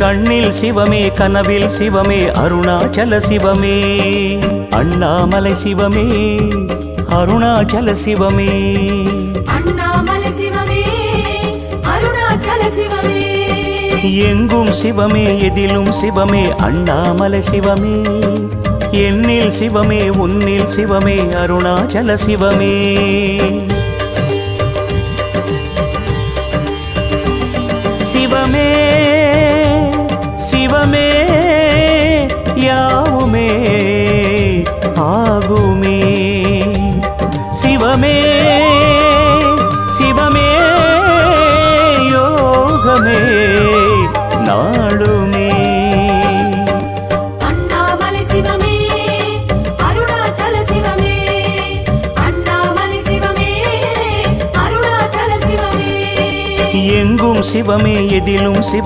கண்ணில் சிவமே கனவில் சிவமே அருணாச்சல சிவமே அண்ணாமலை சிவமே அருணாச்சல சிவமே அண்ணாமலை சிவமே அருணாச்சல சிவமே எங்கும் சிவமே எதிலும் சிவமே அண்ணாமலை சிவமே என்னில் சிவமே உன்னில் சிவமே அருணாச்சல சிவமே சிவமே சிவமே யாவுமே ஆகுமே சிவமே சிவமே யோகமே நாளுமே அண்ணாமலை சிவமே அருணாச்சல சிவமே அண்ணாமலை சிவமே அருணாச்சல சிவமே எங்கும் சிவமே எதிலும் சிவ